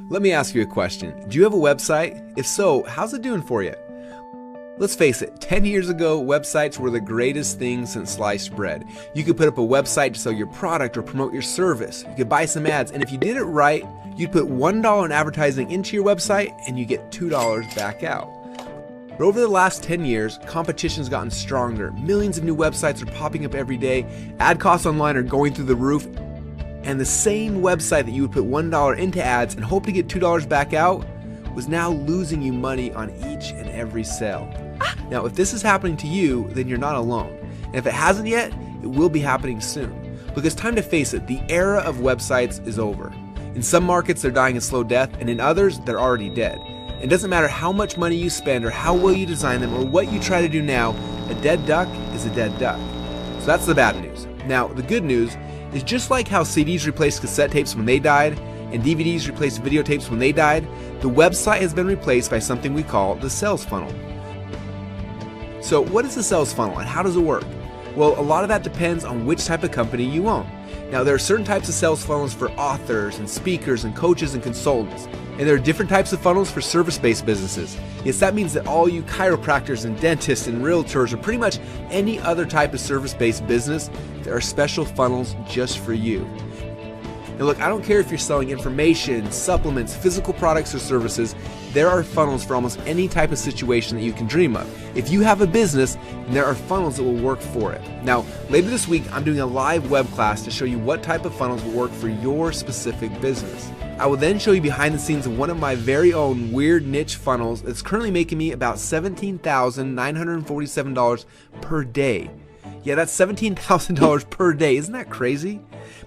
Let me ask you a question. Do you have a website? If so, how's it doing for you? Let's face it, 10 years ago, websites were the greatest thing since sliced bread. You could put up a website to sell your product or promote your service. You could buy some ads, and if you did it right, you'd put $1 in advertising into your website and you get $2 back out. But over the last 10 years, competition's gotten stronger. Millions of new websites are popping up every day. Ad costs online are going through the roof. And the same website that you would put $1 into ads and hope to get $2 back out was now losing you money on each and every sale. Now, if this is happening to you, then you're not alone. And if it hasn't yet, it will be happening soon. Because time to face it, the era of websites is over. In some markets, they're dying a slow death, and in others, they're already dead. It doesn't matter how much money you spend or how well you design them or what you try to do now, a dead duck is a dead duck. So that's the bad news. Now, the good news is just like how CDs replaced cassette tapes when they died, and DVDs replaced videotapes when they died, the website has been replaced by something we call the sales funnel. So what is the sales funnel and how does it work? Well, a lot of that depends on which type of company you own. Now, there are certain types of sales funnels for authors and speakers and coaches and consultants. And there are different types of funnels for service-based businesses. Yes, that means that all you chiropractors and dentists and realtors or pretty much any other type of service-based business, there are special funnels just for you. Now look, I don't care if you're selling information, supplements, physical products or services, there are funnels for almost any type of situation that you can dream of. If you have a business, there are funnels that will work for it. Now, later this week, I'm doing a live web class to show you what type of funnels will work for your specific business. I will then show you behind the scenes of one of my very own weird niche funnels that's currently making me about $17,947 per day. Yeah, that's $17,000 per day. Isn't that crazy?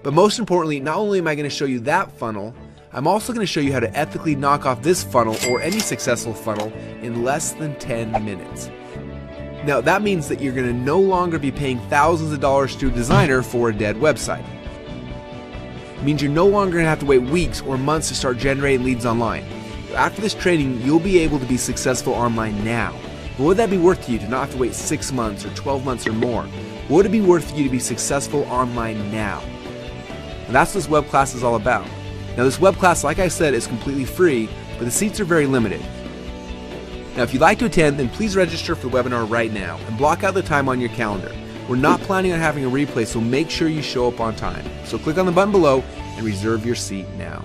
But most importantly, not only am I going to show you that funnel, I'm also going to show you how to ethically knock off this funnel or any successful funnel in less than 10 minutes. Now, that means that you're going to no longer be paying thousands of dollars to a designer for a dead website. It means you're no longer going to have to wait weeks or months to start generating leads online. After this training, you'll be able to be successful online now. But would that be worth to you to not have to wait 6 months or 12 months or more? Would it be worth you to be successful online now? And that's what this web class is all about. Now, this web class, like I said, is completely free, but the seats are very limited. Now, if you'd like to attend, then please register for the webinar right now and block out the time on your calendar. We're not planning on having a replay, so make sure you show up on time. So click on the button below and reserve your seat now.